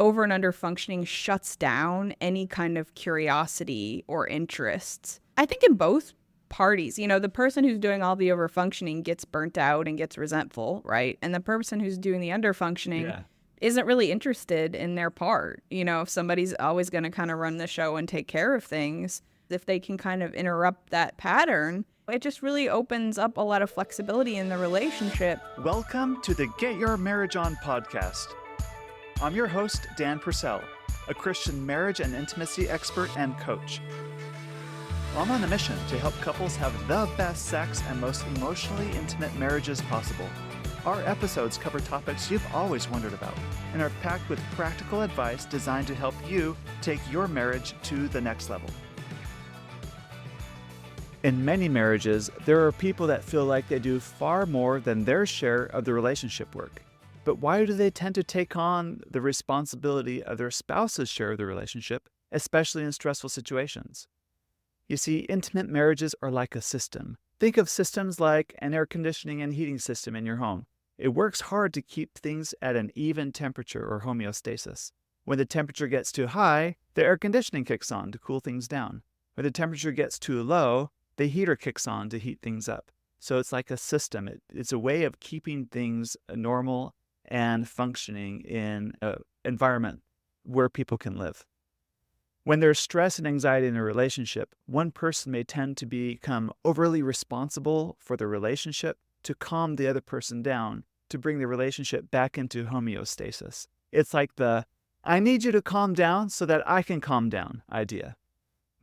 over and under functioning shuts down any kind of curiosity or interests. I think in both parties, the person who's doing all the over functioning gets burnt out and gets resentful, right? And the person who's doing the under functioning isn't really interested in their part. If somebody's always going to kind of run the show and take care of things, if they can kind of interrupt that pattern, it just really opens up a lot of flexibility in the relationship. Welcome to the Get Your Marriage On podcast. I'm your host, Dan Purcell, a Christian marriage and intimacy expert and coach. I'm on a mission to help couples have the best sex and most emotionally intimate marriages possible. Our episodes cover topics you've always wondered about and are packed with practical advice designed to help you take your marriage to the next level. In many marriages, there are people that feel like they do far more than their share of the relationship work. But why do they tend to take on the responsibility of their spouse's share of the relationship, especially in stressful situations? You see, intimate marriages are like a system. Think of systems like an air conditioning and heating system in your home. It works hard to keep things at an even temperature or homeostasis. When the temperature gets too high, the air conditioning kicks on to cool things down. When the temperature gets too low, the heater kicks on to heat things up. So it's like a system. It's a way of keeping things normal and functioning in an environment where people can live. When there's stress and anxiety in a relationship, one person may tend to become overly responsible for the relationship to calm the other person down, to bring the relationship back into homeostasis. It's like the, I need you to calm down so that I can calm down idea.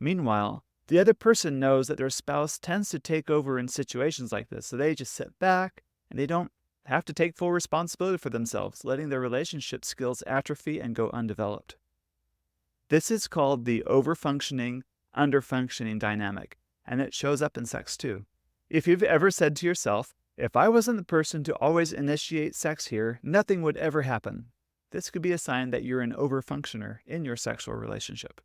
Meanwhile, the other person knows that their spouse tends to take over in situations like this, so they just sit back and they don't have to take full responsibility for themselves, letting their relationship skills atrophy and go undeveloped. This is called the over-functioning, under-functioning dynamic, and it shows up in sex too. If you've ever said to yourself, if I wasn't the person to always initiate sex here, nothing would ever happen, this could be a sign that you're an over-functioner in your sexual relationship.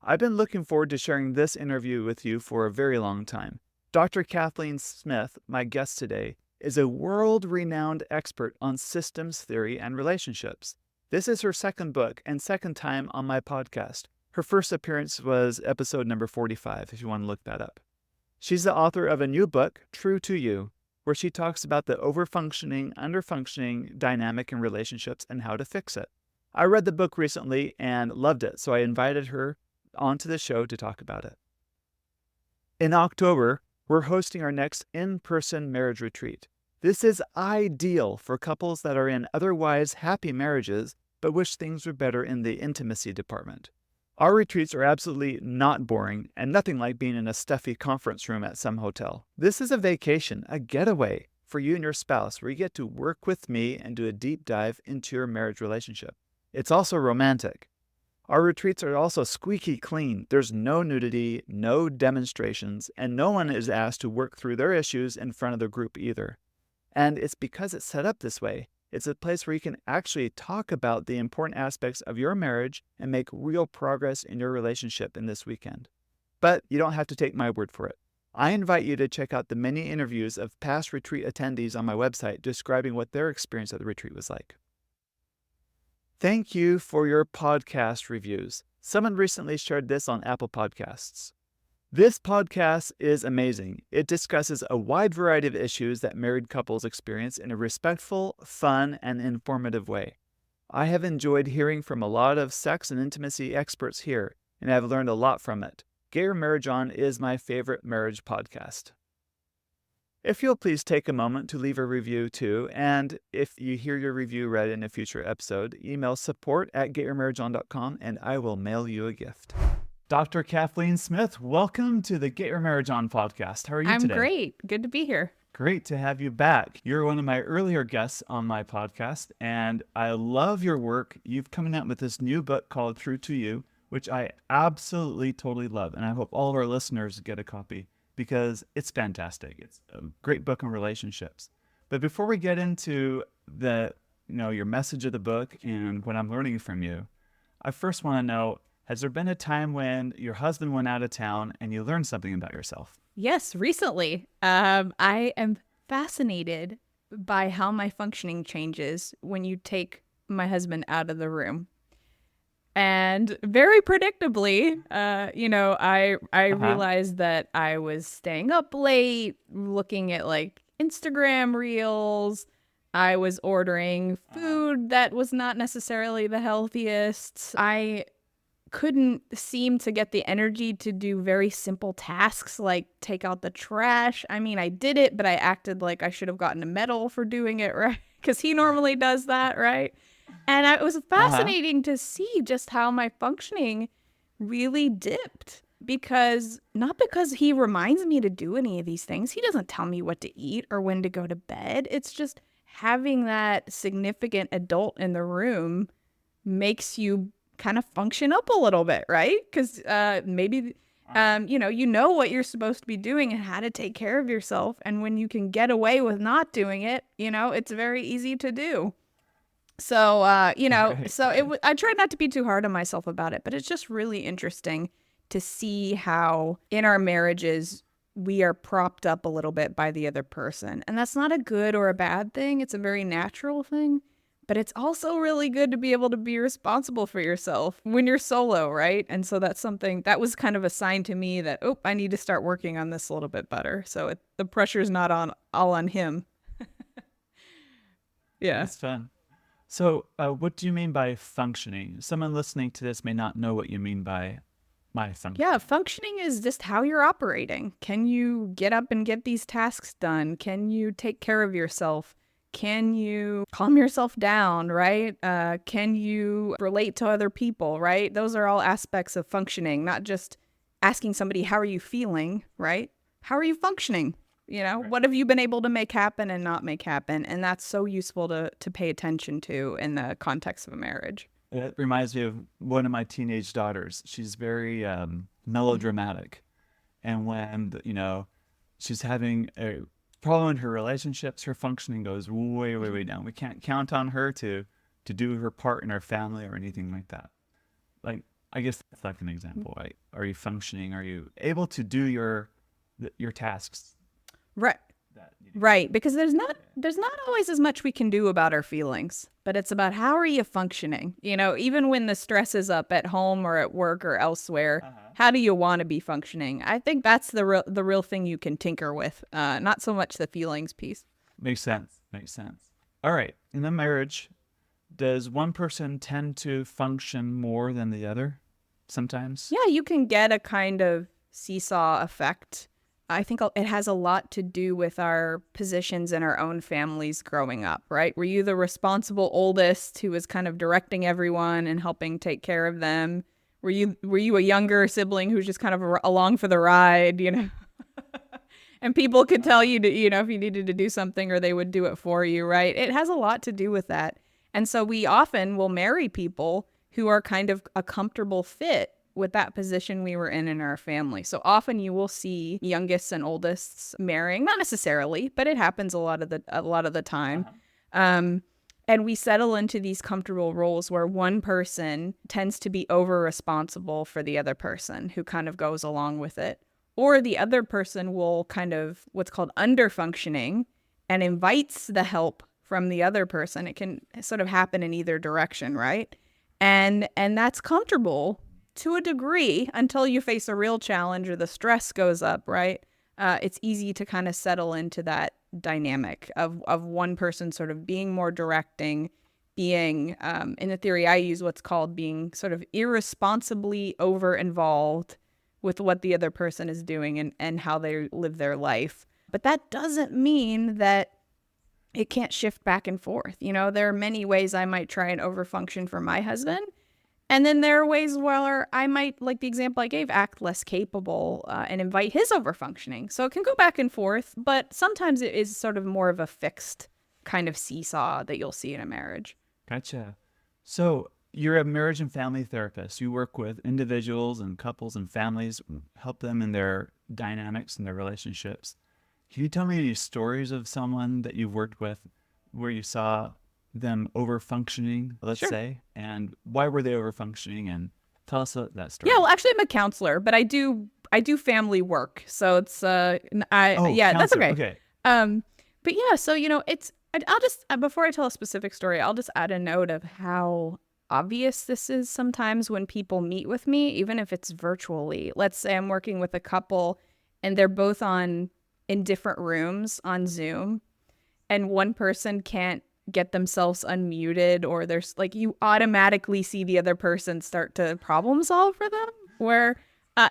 I've been looking forward to sharing this interview with you for a very long time. Dr. Kathleen Smith, my guest today, is a world-renowned expert on systems theory and relationships. This is her second book and second time on my podcast. Her first appearance was episode number 45, if you want to look that up. She's the author of a new book, True to You, where she talks about the over-functioning, under-functioning dynamic in relationships and how to fix it. I read the book recently and loved it, so I invited her onto the show to talk about it. In October, we're hosting our next in-person marriage retreat. This is ideal for couples that are in otherwise happy marriages, but wish things were better in the intimacy department. Our retreats are absolutely not boring and nothing like being in a stuffy conference room at some hotel. This is a vacation, a getaway for you and your spouse where you get to work with me and do a deep dive into your marriage relationship. It's also romantic. Our retreats are also squeaky clean. There's no nudity, no demonstrations, and no one is asked to work through their issues in front of the group either. And it's because it's set up this way. It's a place where you can actually talk about the important aspects of your marriage and make real progress in your relationship in this weekend. But you don't have to take my word for it. I invite you to check out the many interviews of past retreat attendees on my website describing what their experience at the retreat was like. Thank you for your podcast reviews. Someone recently shared this on Apple Podcasts. This podcast is amazing. It discusses a wide variety of issues that married couples experience in a respectful, fun, and informative way. I have enjoyed hearing from a lot of sex and intimacy experts here, and I've learned a lot from it. Get Your Marriage On is my favorite marriage podcast. If you'll please take a moment to leave a review too, and if you hear your review read in a future episode, email support@getyourmarriageon.com and I will mail you a gift. Dr. Kathleen Smith, welcome to the Get Your Marriage On podcast. How are you today? I'm great. Good to be here. Great to have you back. You're one of my earlier guests on my podcast, and I love your work. You've come out with this new book called True to You, which I absolutely, totally love, and I hope all of our listeners get a copy, because it's fantastic. It's a great book on relationships. But before we get into your message of the book and what I'm learning from you, I first want to know, has there been a time when your husband went out of town and you learned something about yourself? Yes, recently. I am fascinated by how my functioning changes when you take my husband out of the room. And very predictably, I realized that I was staying up late, looking at like Instagram reels. I was ordering food that was not necessarily the healthiest. I couldn't seem to get the energy to do very simple tasks like take out the trash. I mean, I did it, but I acted like I should have gotten a medal for doing it, right? Because he normally does that, right? And it was fascinating to see just how my functioning really dipped not because he reminds me to do any of these things. He doesn't tell me what to eat or when to go to bed. It's just having that significant adult in the room makes you kind of function up a little bit, right? Because maybe, you know what you're supposed to be doing and how to take care of yourself. And when you can get away with not doing it, it's very easy to do. So, I tried not to be too hard on myself about it, but it's just really interesting to see how in our marriages, we are propped up a little bit by the other person. And that's not a good or a bad thing. It's a very natural thing. But it's also really good to be able to be responsible for yourself when you're solo, right? And so that's something that was kind of a sign to me that, I need to start working on this a little bit better. So the pressure's not all on him. Yeah. That's fun. So what do you mean by functioning? Someone listening to this may not know what you mean by my function. Yeah, functioning is just how you're operating. Can you get up and get these tasks done? Can you take care of yourself? Can you calm yourself down, right? Can you relate to other people, right? Those are all aspects of functioning, not just asking somebody, how are you feeling, right? How are you functioning? Right. What have you been able to make happen and not make happen? And that's so useful to pay attention to in the context of a marriage. It reminds me of one of my teenage daughters. She's very melodramatic. And when, she's having a problem in her relationships, her functioning goes way, way, way down. We can't count on her to do her part in our family or anything like that. Like, I guess that's like an example, right? Are you functioning? Are you able to do your tasks? Right. Right, because there's not always as much we can do about our feelings, but it's about how are you functioning? Even when the stress is up at home or at work or elsewhere, how do you want to be functioning? I think that's the real thing you can tinker with, not so much the feelings piece. Makes sense. All right. In the marriage, does one person tend to function more than the other sometimes? Yeah, you can get a kind of seesaw effect. I think it has a lot to do with our positions in our own families growing up, right? Were you the responsible oldest who was kind of directing everyone and helping take care of them? Were you a younger sibling who's just kind of along for the ride, And people could tell you to, if you needed to do something or they would do it for you, right? It has a lot to do with that. And so we often will marry people who are kind of a comfortable fit with that position we were in our family. So often you will see youngest and oldest marrying, not necessarily, but it happens a lot of the time. And we settle into these comfortable roles where one person tends to be over responsible for the other person who kind of goes along with it. Or the other person will kind of what's called under functioning and invites the help from the other person. It can sort of happen in either direction, right? And that's comfortable to a degree until you face a real challenge or the stress goes up, right? It's easy to kind of settle into that dynamic of one person sort of being more directing, being, in the theory I use, what's called being sort of irresponsibly over-involved with what the other person is doing and how they live their life. But that doesn't mean that it can't shift back and forth. There are many ways I might try and overfunction for my husband. And then there are ways where I might, like the example I gave, act less capable and invite his overfunctioning. So it can go back and forth, but sometimes it is sort of more of a fixed kind of seesaw that you'll see in a marriage. Gotcha. So you're a marriage and family therapist. You work with individuals and couples and families, help them in their dynamics and their relationships. Can you tell me any stories of someone that you've worked with where you saw them over-functioning, let's say, and why were they over-functioning, and tell us that story. Yeah, well, actually I'm a counselor, but I do family work, so it's that's okay. Okay. But yeah, so I'll just, before I tell a specific story, I'll just add a note of how obvious this is sometimes when people meet with me, even if it's virtually. Let's say I'm working with a couple and they're both in different rooms on Zoom, and one person can't get themselves unmuted, or there's like, you automatically see the other person start to problem solve for them, where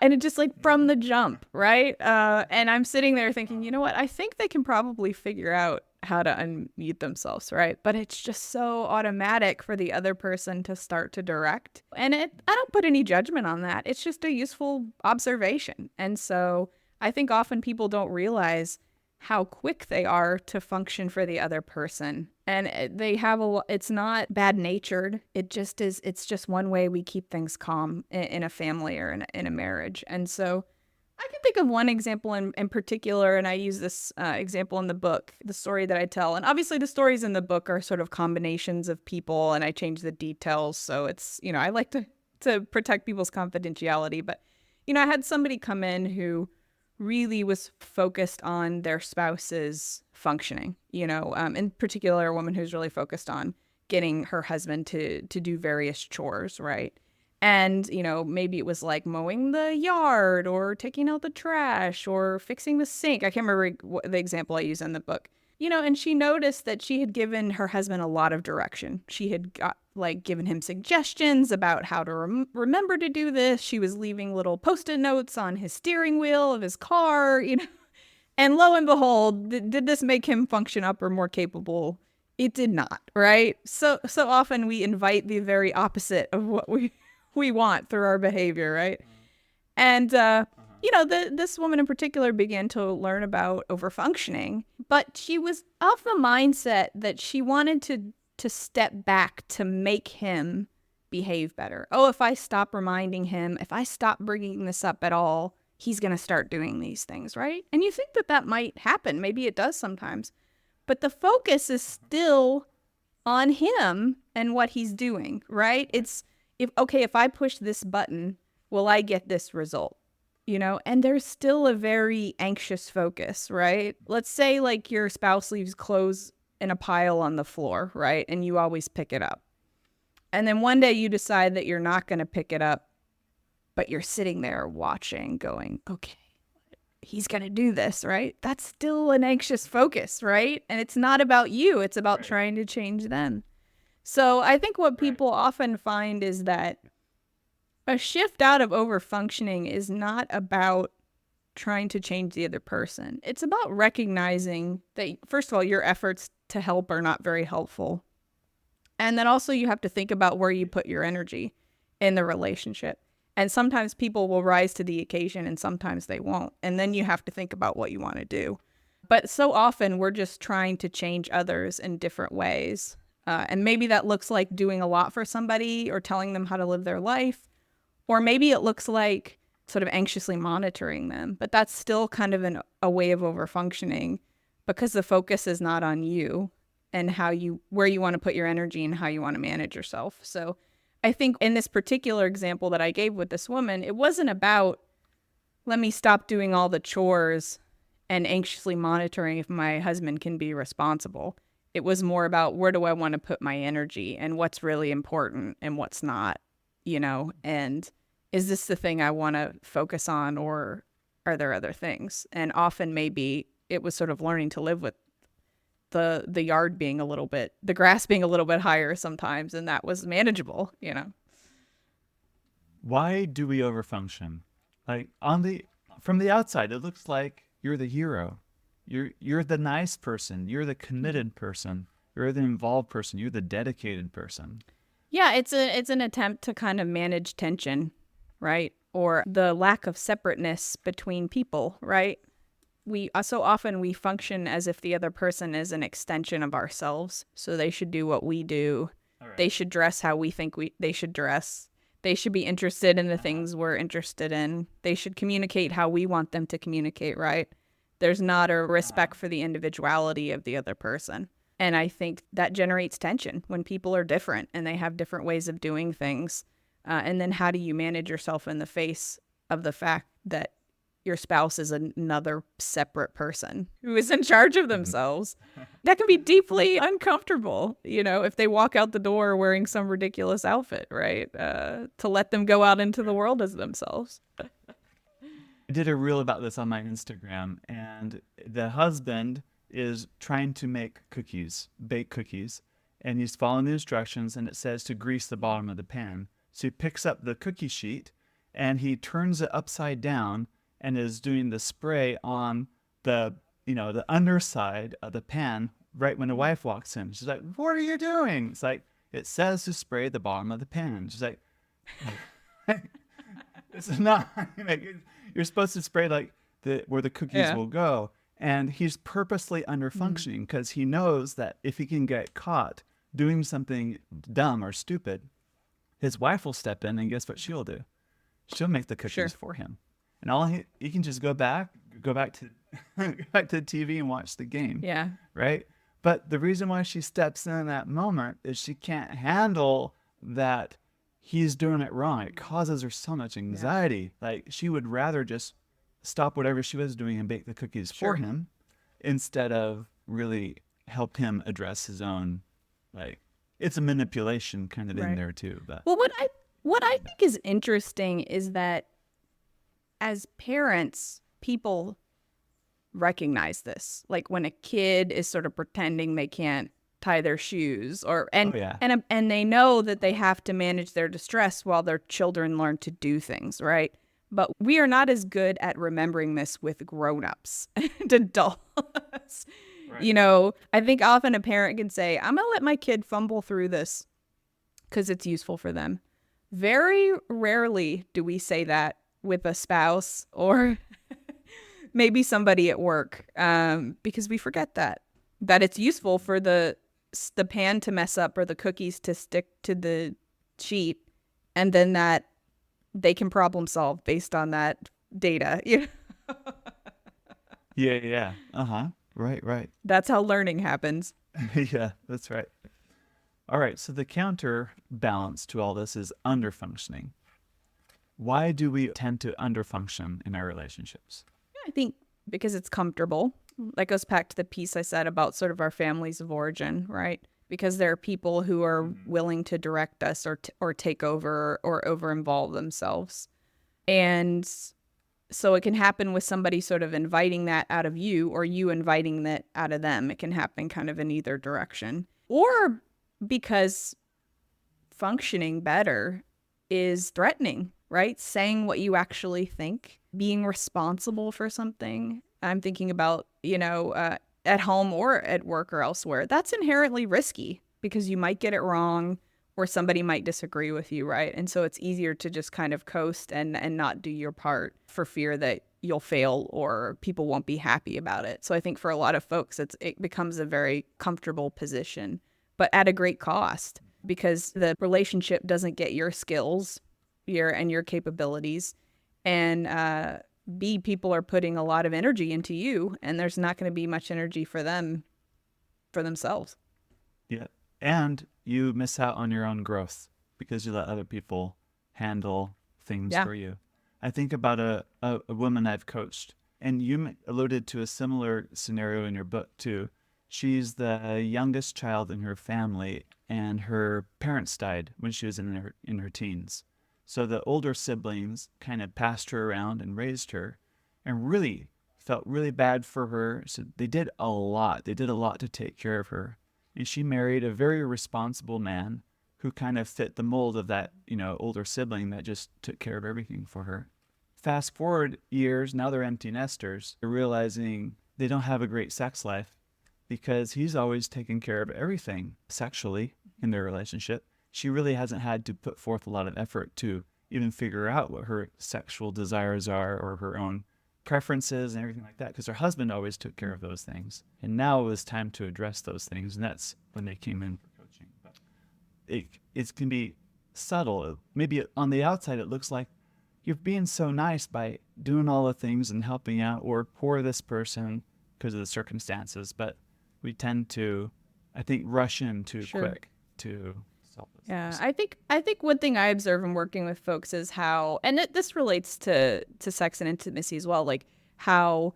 and it just like from the jump, right? And I'm sitting there thinking, you know what, I think they can probably figure out how to unmute themselves, right? But it's just so automatic for the other person to start to direct, and I don't put any judgment on that. It's just a useful observation. And so I think often people don't realize how quick they are to function for the other person. And they have it's not bad natured. It just is, it's just one way we keep things calm in a family or in a marriage. And so I can think of one example in particular, and I use this example in the book, the story that I tell. And obviously the stories in the book are sort of combinations of people, and I change the details. So it's, I like to protect people's confidentiality. But, I had somebody come in who really was focused on their spouse's functioning, in particular, a woman who's really focused on getting her husband to do various chores, right? And, maybe it was like mowing the yard or taking out the trash or fixing the sink. I can't remember the example I use in the book. And she noticed that she had given her husband a lot of direction. She had given him suggestions about how to remember to do this. She was leaving little Post-it notes on his steering wheel of his car, And lo and behold, did this make him function up or more capable? It did not, right? So often we invite the very opposite of what we want through our behavior, right? And this woman in particular began to learn about overfunctioning, but she was of the mindset that she wanted to step back to make him behave better. Oh, if I stop reminding him, if I stop bringing this up at all, he's going to start doing these things, right? And you think that might happen. Maybe it does sometimes. But the focus is still on him and what he's doing, right? It's, if I push this button, will I get this result? And there's still a very anxious focus, right? Let's say like your spouse leaves clothes in a pile on the floor, right? And you always pick it up. And then one day you decide that you're not going to pick it up, but you're sitting there watching, going, okay, he's going to do this, right? That's still an anxious focus, right? And it's not about you. It's about trying to change them. So I think what people often find is that a shift out of overfunctioning is not about trying to change the other person. It's about recognizing that, first of all, your efforts to help are not very helpful. And then also you have to think about where you put your energy in the relationship. And sometimes people will rise to the occasion and sometimes they won't. And then you have to think about what you want to do. But so often we're just trying to change others in different ways. And maybe that looks like doing a lot for somebody or telling them how to live their life. Or maybe it looks like sort of anxiously monitoring them. But that's still kind of a way of overfunctioning because the focus is not on you and where you want to put your energy and how you want to manage yourself. So I think in this particular example that I gave with this woman, it wasn't about, let me stop doing all the chores and anxiously monitoring if my husband can be responsible. It was more about, where do I want to put my energy and what's really important and what's not, and is this the thing I want to focus on, or are there other things? And often maybe it was sort of learning to live with the yard being the grass being a little bit higher sometimes, and that was manageable, Why do we overfunction? Like from the outside, it looks like you're the hero. You're the nice person. You're the committed person. You're the involved person. You're the dedicated person. Yeah, it's an attempt to kind of manage tension, right? Or the lack of separateness between people, right? We so often we function as if the other person is an extension of ourselves. So they should do what we do. Right. They should dress how we think they should dress. They should be interested in the things we're interested in. They should communicate how we want them to communicate, right? There's not a respect for the individuality of the other person. And I think that generates tension when people are different and they have different ways of doing things. And then how do you manage yourself in the face of the fact that your spouse is another separate person who is in charge of themselves. That can be deeply uncomfortable, if they walk out the door wearing some ridiculous outfit, right? To let them go out into the world as themselves. I did a reel about this on my Instagram, and the husband is trying to bake cookies, and he's following the instructions, and it says to grease the bottom of the pan. So he picks up the cookie sheet, and he turns it upside down and is doing the spray on the underside of the pan right when the wife walks in. She's like, "What are you doing?" It's like, "It says to spray the bottom of the pan." She's like, "It's not, you're supposed to spray like where the cookies will go." And he's purposely underfunctioning because he knows that if he can get caught doing something dumb or stupid, his wife will step in, and guess what she'll do? She'll make the cookies for him. And all he can just go back to back to the TV and watch the game. Yeah. Right? But the reason why she steps in that moment is she can't handle that he's doing it wrong. It causes her so much anxiety. Like, she would rather just stop whatever she was doing and bake the cookies for him instead of really help him address his own, it's a manipulation kind of in there too. But well, what I think is interesting is that as parents, people recognize this. Like when a kid is sort of pretending they can't tie their shoes and they know that they have to manage their distress while their children learn to do things, right? But we are not as good at remembering this with grown-ups and adults. Right. I think often a parent can say, "I'm going to let my kid fumble through this because it's useful for them." Very rarely do we say that with a spouse or maybe somebody at work, because we forget that it's useful for the pan to mess up or the cookies to stick to the sheet, and then that they can problem solve based on that data. Yeah. Right. That's how learning happens. Yeah, that's right. All right, so the counterbalance to all this is underfunctioning. Why do we tend to underfunction in our relationships? I think because it's comfortable. That goes back to the piece I said about sort of our families of origin, right? Because there are people who are willing to direct us or take over or over-involve themselves. And so it can happen with somebody sort of inviting that out of you or you inviting that out of them. It can happen kind of in either direction. Or because functioning better is threatening, right? Saying what you actually think, being responsible for something. I'm thinking about, at home or at work or elsewhere. That's inherently risky because you might get it wrong or somebody might disagree with you, right? And so it's easier to just kind of coast and not do your part for fear that you'll fail or people won't be happy about it. So I think for a lot of folks, it becomes a very comfortable position, but at a great cost because the relationship doesn't get your skills and your capabilities. And B, people are putting a lot of energy into you, and there's not going to be much energy for them, for themselves. Yeah. And you miss out on your own growth because you let other people handle things for you. I think about a woman I've coached, and you alluded to a similar scenario in your book too. She's the youngest child in her family, and her parents died when she was in her teens. So the older siblings kind of passed her around and raised her and really felt really bad for her. So they did a lot. They did a lot to take care of her. And she married a very responsible man who kind of fit the mold of that, older sibling that just took care of everything for her. Fast forward years, now they're empty nesters. They're realizing they don't have a great sex life because he's always taken care of everything sexually in their relationship. She really hasn't had to put forth a lot of effort to even figure out what her sexual desires are or her own preferences and everything like that, because her husband always took care of those things. And now it was time to address those things, and that's when they came in for coaching. But it can be subtle. Maybe on the outside it looks like you're being so nice by doing all the things and helping out or pour this person because of the circumstances, but we tend to, I think, rush in too quick to selflessness. Yeah, I think one thing I observe in working with folks is how, and this relates to sex and intimacy as well, like how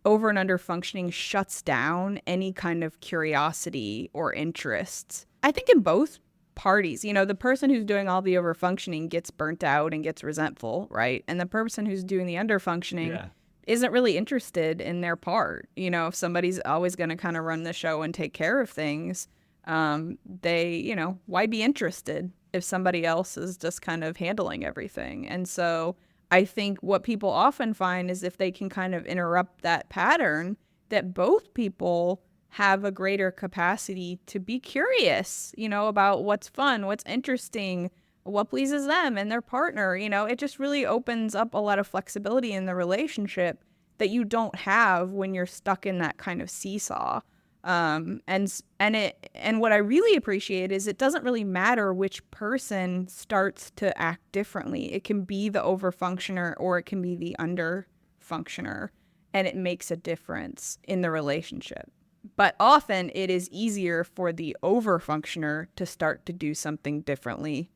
over and under functioning shuts down any kind of curiosity or interests. I think in both parties, the person who's doing all the over functioning gets burnt out and gets resentful, right? And the person who's doing the under functioning Yeah. isn't really interested in their part. If somebody's always going to kind of run the show and take care of things, why be interested if somebody else is just kind of handling everything? And so I think what people often find is if they can kind of interrupt that pattern, that both people have a greater capacity to be curious, about what's fun, what's interesting, what pleases them and their partner. It just really opens up a lot of flexibility in the relationship that you don't have when you're stuck in that kind of seesaw. And what I really appreciate is it doesn't really matter which person starts to act differently. It can be the overfunctioner or it can be the underfunctioner, and it makes a difference in the relationship. But often it is easier for the overfunctioner to start to do something differently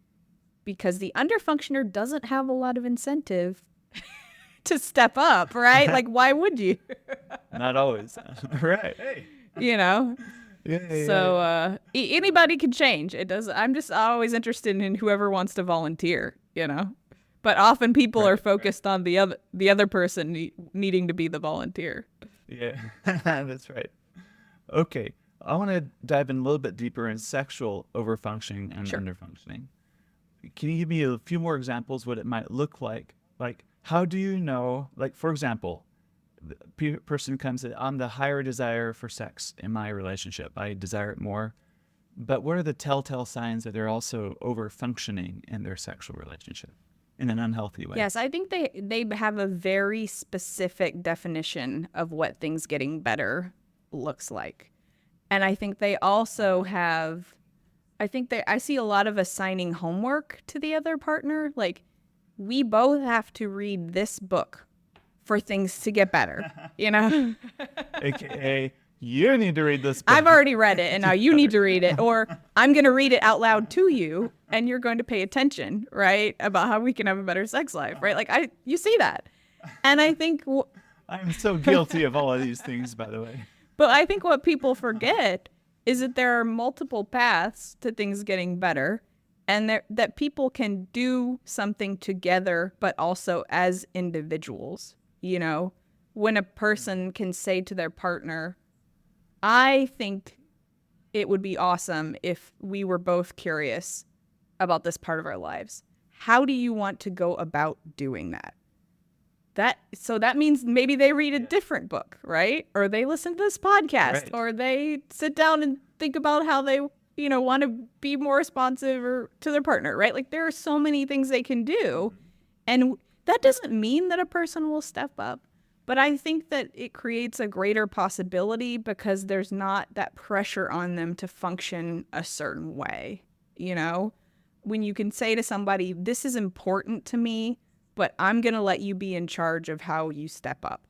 because the underfunctioner doesn't have a lot of incentive to step up, right? Like, why would you? Not always. Right. Hey. Yeah. So Yeah. anybody can change. It does. I'm just always interested in whoever wants to volunteer. But often people are focused on the other person needing to be the volunteer. Yeah, that's right. Okay, I want to dive in a little bit deeper in sexual overfunctioning and Sure. underfunctioning. Can you give me a few more examples what it might look like? Like, how do you know, like, for example, the person comes in, I'm the higher desire for sex in my relationship. I desire it more. But what are the telltale signs that they're also overfunctioning in their sexual relationship in an unhealthy way? Yes, I think they have a very specific definition of what things getting better looks like. And I think they also have, I see a lot of assigning homework to the other partner. Like, we both have to read this book for things to get better, AKA, you need to read this book. I've already read it and now you need to read it, or I'm going to read it out loud to you and you're going to pay attention, right? About how we can have a better sex life, right? Like you see that. And I think I'm so guilty of all of these things, by the way. But I think what people forget is that there are multiple paths to things getting better, and that people can do something together, but also as individuals. When a person can say to their partner, I think it would be awesome if we were both curious about this part of our lives. How do you want to go about doing that? So that means maybe they read a different book, right? Or they listen to this podcast, Right. or they sit down and think about how they, want to be more responsive or to their partner, right? Like, there are so many things they can do. And that doesn't mean that a person will step up, but I think that it creates a greater possibility because there's not that pressure on them to function a certain way. When you can say to somebody, this is important to me, but I'm going to let you be in charge of how you step up.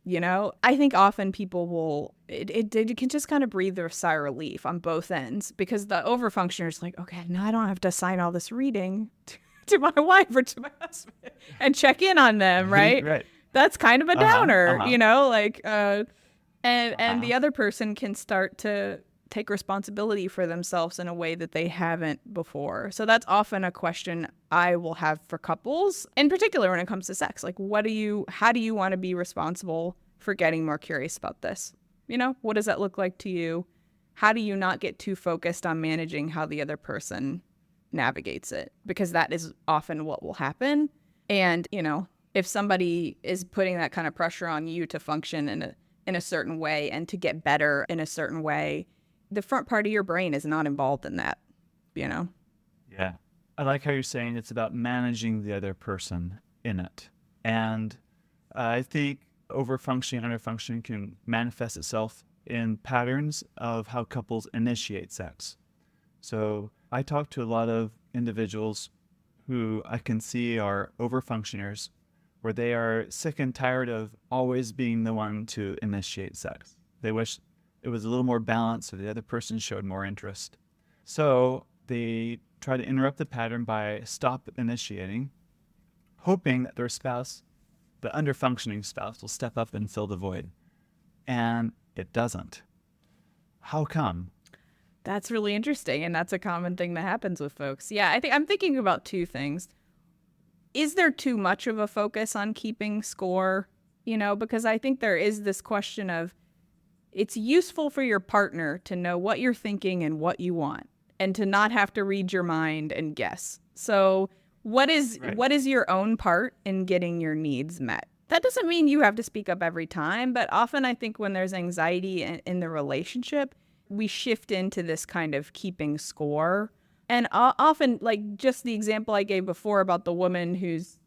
I think often people it can just kind of breathe a sigh of relief on both ends, because the overfunctioner is like, okay, now I don't have to assign all this reading to my wife or to my husband and check in on them, right? Right. That's kind of a downer, and the Uh-huh. other person can start to take responsibility for themselves in a way that they haven't before. So that's often a question I will have for couples, in particular when it comes to sex. Like, how do you want to be responsible for getting more curious about this? What does that look like to you? How do you not get too focused on managing how the other person navigates it? Because that is often what will happen. And, if somebody is putting that kind of pressure on you to function in a certain way and to get better in a certain way, the front part of your brain is not involved in that, Yeah. I like how you're saying it's about managing the other person in it. And I think overfunctioning, underfunctioning can manifest itself in patterns of how couples initiate sex. So I talk to a lot of individuals who I can see are overfunctioners, where they are sick and tired of always being the one to initiate sex. They wish it was a little more balanced so the other person showed more interest. So They try to interrupt the pattern by stop initiating, hoping that their spouse, the underfunctioning spouse, will step up and fill the void. And it doesn't. How come? That's really interesting. And that's a common thing that happens with folks. Yeah, I'm thinking about two things. Is there too much of a focus on keeping score? Because I think there is this question of it's useful for your partner to know what you're thinking and what you want and to not have to read your mind and guess. So what is your own part in getting your needs met? That doesn't mean you have to speak up every time, but often I think when there's anxiety in the relationship, we shift into this kind of keeping score. And often, like just the example I gave before about the woman whose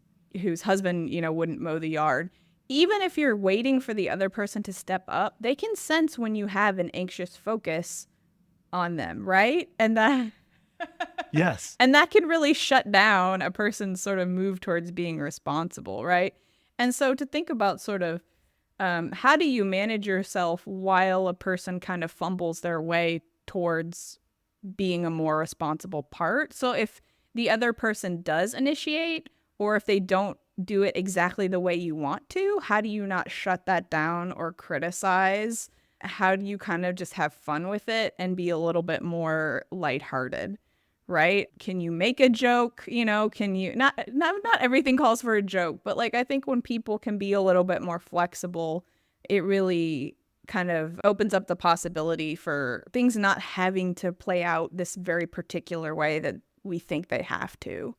husband, wouldn't mow the yard. Even if you're waiting for the other person to step up, they can sense when you have an anxious focus on them, right? And that Yes. and that can really shut down a person's sort of move towards being responsible, right? And so to think about sort of how do you manage yourself while a person kind of fumbles their way towards being a more responsible part? So if the other person does initiate, or if they don't do it exactly the way you want to, how do you not shut that down or criticize? How do you kind of just have fun with it and be a little bit more lighthearted? Right? Can you make a joke? Can you not everything calls for a joke, but like I think when people can be a little bit more flexible, it really kind of opens up the possibility for things not having to play out this very particular way that we think they have to,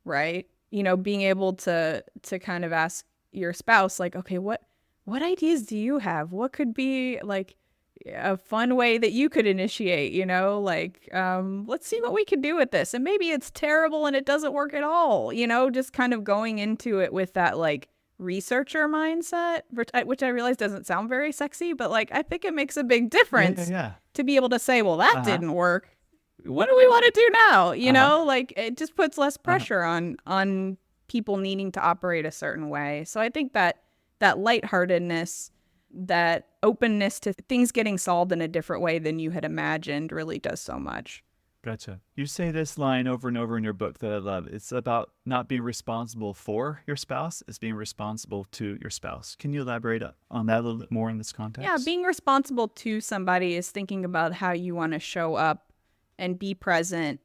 right? Being able to kind of ask your spouse like, okay, what ideas do you have? What could be like a fun way that you could initiate, like, let's see what we can do with this. And maybe it's terrible and it doesn't work at all, just kind of going into it with that like researcher mindset, which I realize doesn't sound very sexy, but like, I think it makes a big difference to be able to say, well, that didn't work. What do we want to do now? Like it just puts less pressure on people needing to operate a certain way. So I think that lightheartedness, that openness to things getting solved in a different way than you had imagined really does so much. Gotcha. You say this line over and over in your book that I love. It's about not being responsible for your spouse, it's being responsible to your spouse. Can you elaborate on that a little bit more in this context? Yeah, being responsible to somebody is thinking about how you want to show up and be present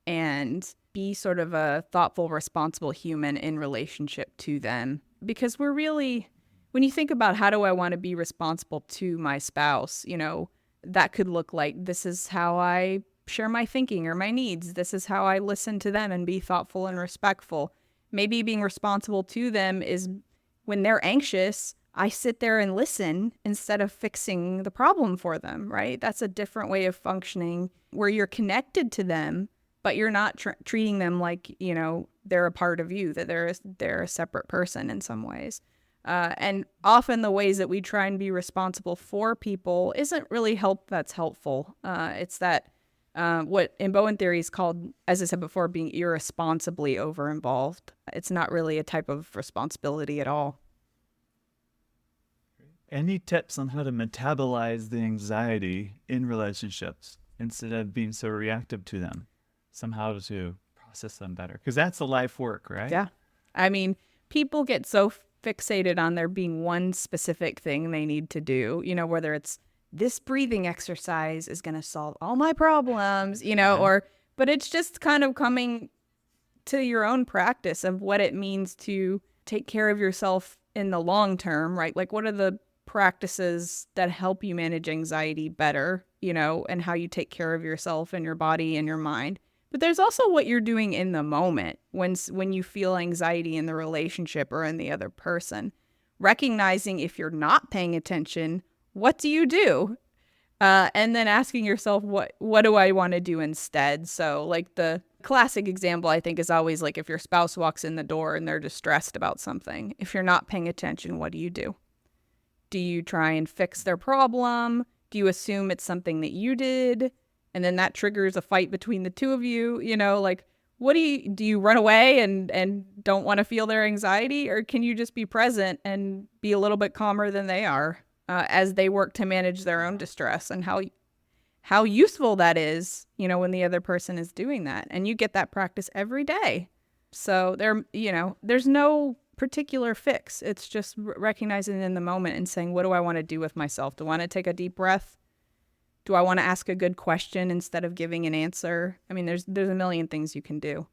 and be sort of a thoughtful, responsible human in relationship to them. Because we're really, when you think about how do I want to be responsible to my spouse, that could look like this is how I share my thinking or my needs. This is how I listen to them and be thoughtful and respectful. Maybe being responsible to them is when they're anxious, I sit there and listen instead of fixing the problem for them, right? That's a different way of functioning where you're connected to them, but you're not treating them like, they're a part of you, that they're a separate person in some ways. And often the ways that we try and be responsible for people isn't really that's helpful. It's that what in Bowen theory is called, as I said before, being irresponsibly over-involved. It's not really a type of responsibility at all. Any tips on how to metabolize the anxiety in relationships instead of being so reactive to them? Somehow to process them better. Because that's a life work, right? Yeah. I mean, people get so fixated on there being one specific thing they need to do, whether it's this breathing exercise is going to solve all my problems, but it's just kind of coming to your own practice of what it means to take care of yourself in the long term, right? Like what are the practices that help you manage anxiety better, and how you take care of yourself and your body and your mind. But there's also what you're doing in the moment when you feel anxiety in the relationship or in the other person. Recognizing if you're not paying attention, what do you do? And then asking yourself, what do I want to do instead? So like the classic example, I think, is always like if your spouse walks in the door and they're distressed about something. If you're not paying attention, what do you do? Do you try and fix their problem? Do you assume it's something that you did? And then that triggers a fight between the two of you, like what do you run away and don't want to feel their anxiety? Or can you just be present and be a little bit calmer than they are as they work to manage their own distress? And how useful that is, when the other person is doing that. And you get that practice every day. So there's no particular fix. It's just recognizing in the moment and saying, what do I want to do with myself? Do I want to take a deep breath? Do I want to ask a good question instead of giving an answer? I mean, there's a million things you can do.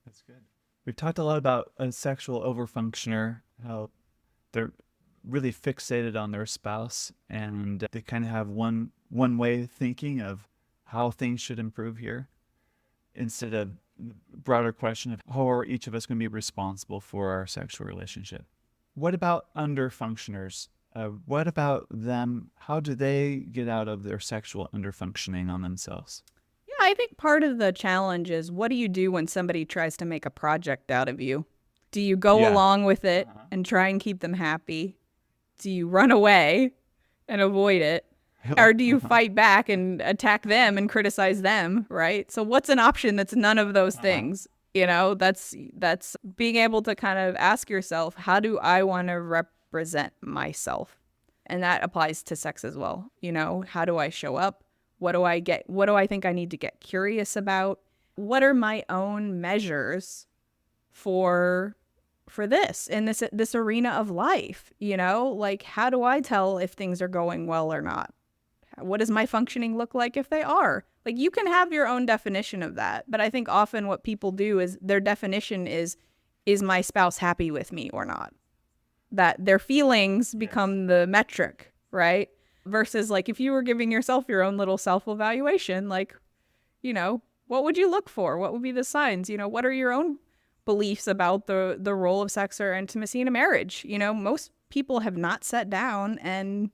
That's good. We've talked a lot about a sexual overfunctioner, how they're really fixated on their spouse, and they kind of have one way of thinking of how things should improve here, instead of the broader question of how are each of us going to be responsible for our sexual relationship. What about underfunctioners? What about them? How do they get out of their sexual underfunctioning on themselves? Yeah, I think part of the challenge is, what do you do when somebody tries to make a project out of you? Do you go along with it and try and keep them happy? Do you run away and avoid it? Or do you fight back and attack them and criticize them, right? So what's an option that's none of those things? That's being able to kind of ask yourself, how do I want to represent myself? And that applies to sex as well. How do I show up? What do I think I need to get curious about? What are my own measures for this in this arena of life? Like, how do I tell if things are going well or not? What does my functioning look like if they are? Like, you can have your own definition of that, but I think often what people do is their definition is my spouse happy with me or not? That their feelings become the metric, right? Versus, like, if you were giving yourself your own little self-evaluation, like, what would you look for? What would be the signs? What are your own beliefs about the role of sex or intimacy in a marriage? Most people have not sat down and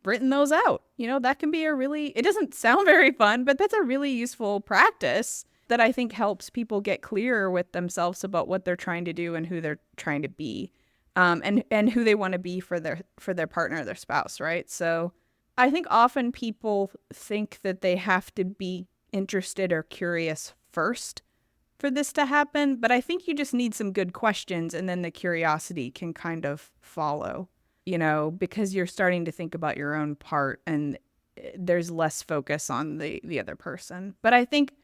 written those out. That can be it doesn't sound very fun, but that's a really useful practice that I think helps people get clearer with themselves about what they're trying to do and who they're trying to be, and who they want to be for their partner or their spouse, right? So I think often people think that they have to be interested or curious first for this to happen, but I think you just need some good questions, and then the curiosity can kind of follow, because you're starting to think about your own part, and there's less focus on the other person. But I think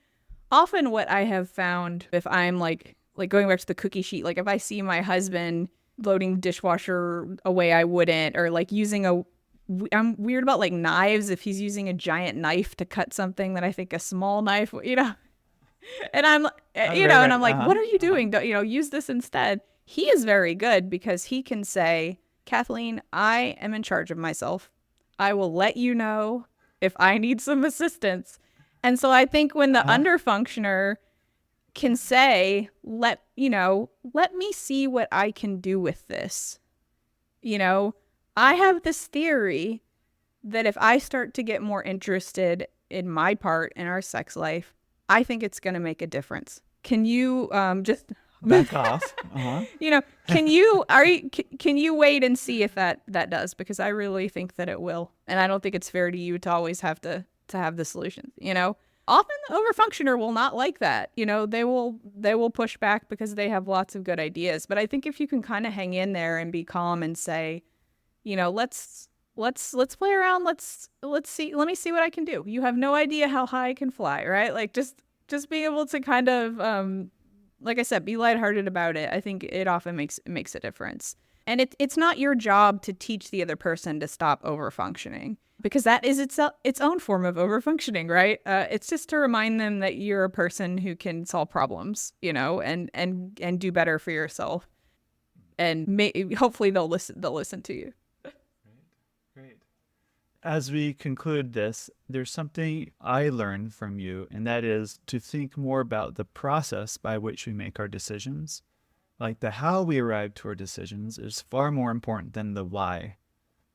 often what I have found, if I'm like going back to the cookie sheet, like if I see my husband loading dishwasher a way I wouldn't, or like I'm weird about like knives, if he's using a giant knife to cut something that I think a small knife, and I'm, and I'm like, what are you doing? Don't, use this instead. He is very good because he can say, Kathleen, I am in charge of myself. I will let you know if I need some assistance. And so I think when the underfunctioner can say, let me see what I can do with this. I have this theory that if I start to get more interested in my part in our sex life, I think it's going to make a difference. Can you just back off? Can you wait and see if that does? Because I really think that it will, and I don't think it's fair to you to always have to have the solutions. Often the overfunctioner will not like that. They will push back because they have lots of good ideas. But I think if you can kind of hang in there and be calm and say, let's play around. Let's see. Let me see what I can do. You have no idea how high I can fly, right? Like just being able to kind of, like I said, be lighthearted about it. I think it often makes a difference. And it's not your job to teach the other person to stop overfunctioning, because that is its own form of overfunctioning, right? It's just to remind them that you're a person who can solve problems, and do better for yourself. And hopefully they'll listen to you. Great. As we conclude this, there's something I learned from you, and that is to think more about the process by which we make our decisions. Like the how we arrive to our decisions is far more important than the why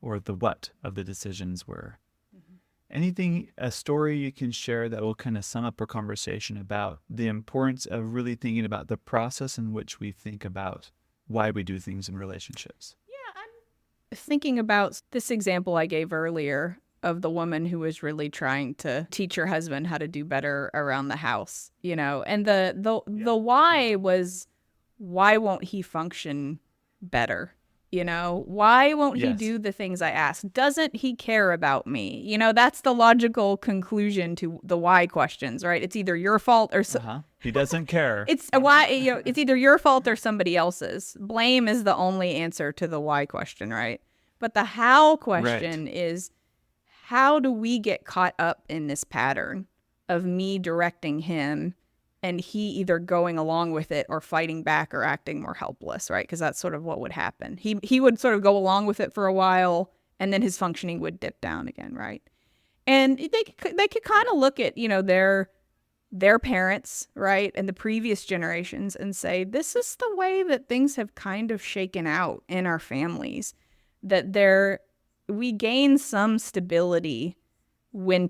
or the what of the decisions were. Anything, a story you can share that will kind of sum up our conversation about the importance of really thinking about the process in which we think about why we do things in relationships? Yeah, I'm thinking about this example I gave earlier of the woman who was really trying to teach her husband how to do better around the house, and the why was, why won't he function better? You know, why won't he Yes. do the things I ask? Doesn't he care about me? You know, that's the logical conclusion to the why questions, right? It's either your fault or He doesn't care. it's a why, you know, it's either your fault or somebody else's. Blame is the only answer to the why question, right? But the how question is, how do we get caught up in this pattern of me directing him and he either going along with it or fighting back or acting more helpless, right? Because that's sort of what would happen. He would sort of go along with it for a while, and then his functioning would dip down again, right? And they could kind of look at, you know, their parents, right, and the previous generations and say, this is the way that things have kind of shaken out in our families, that we gain some stability when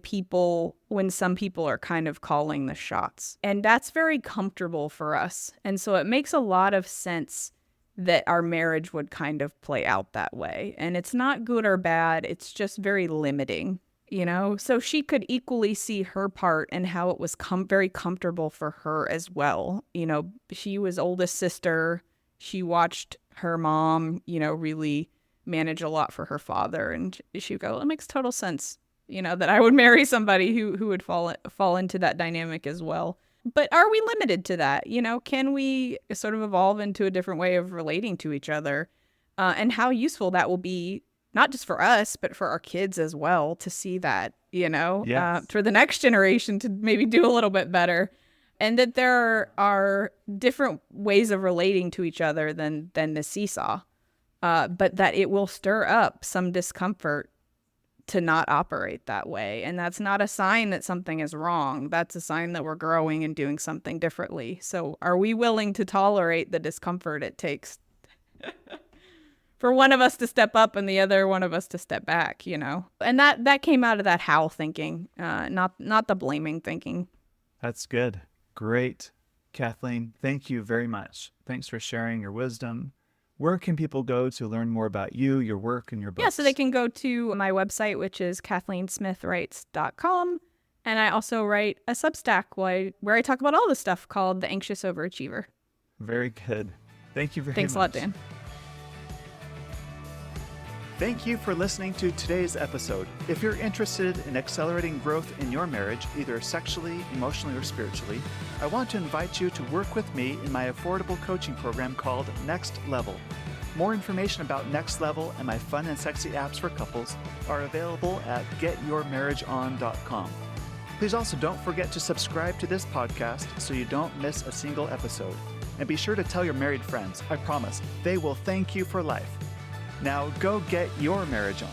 some people are kind of calling the shots. And that's very comfortable for us. And so it makes a lot of sense that our marriage would kind of play out that way. And it's not good or bad, it's just very limiting, you know? So she could equally see her part and how it was very comfortable for her as well. You know, she was oldest sister. She watched her mom, you know, really manage a lot for her father. And she would go, well, it makes total sense, you know, that I would marry somebody who would fall into that dynamic as well. But are we limited to that? You know, can we sort of evolve into a different way of relating to each other? And how useful that will be, not just for us, but for our kids as well, to see that, you know, Yes. for the next generation to maybe do a little bit better. And that there are different ways of relating to each other than the seesaw, but that it will stir up some discomfort to not operate that way. And that's not a sign that something is wrong. That's a sign that we're growing and doing something differently. So are we willing to tolerate the discomfort it takes for one of us to step up and the other one of us to step back, you know? And that came out of that how thinking, not the blaming thinking. That's good. Great. Kathleen, thank you very much. Thanks for sharing your wisdom. Where can people go to learn more about you, your work, and your books? Yeah, so they can go to my website, which is KathleenSmithWrites.com. And I also write a Substack where I talk about all this stuff called The Anxious Overachiever. Very good. Thank you very much. Thanks a lot, Dan. Thank you for listening to today's episode. If you're interested in accelerating growth in your marriage, either sexually, emotionally, or spiritually, I want to invite you to work with me in my affordable coaching program called Next Level. More information about Next Level and my fun and sexy apps for couples are available at getyourmarriageon.com. Please also don't forget to subscribe to this podcast so you don't miss a single episode. And be sure to tell your married friends. I promise, they will thank you for life. Now go get your marriage on.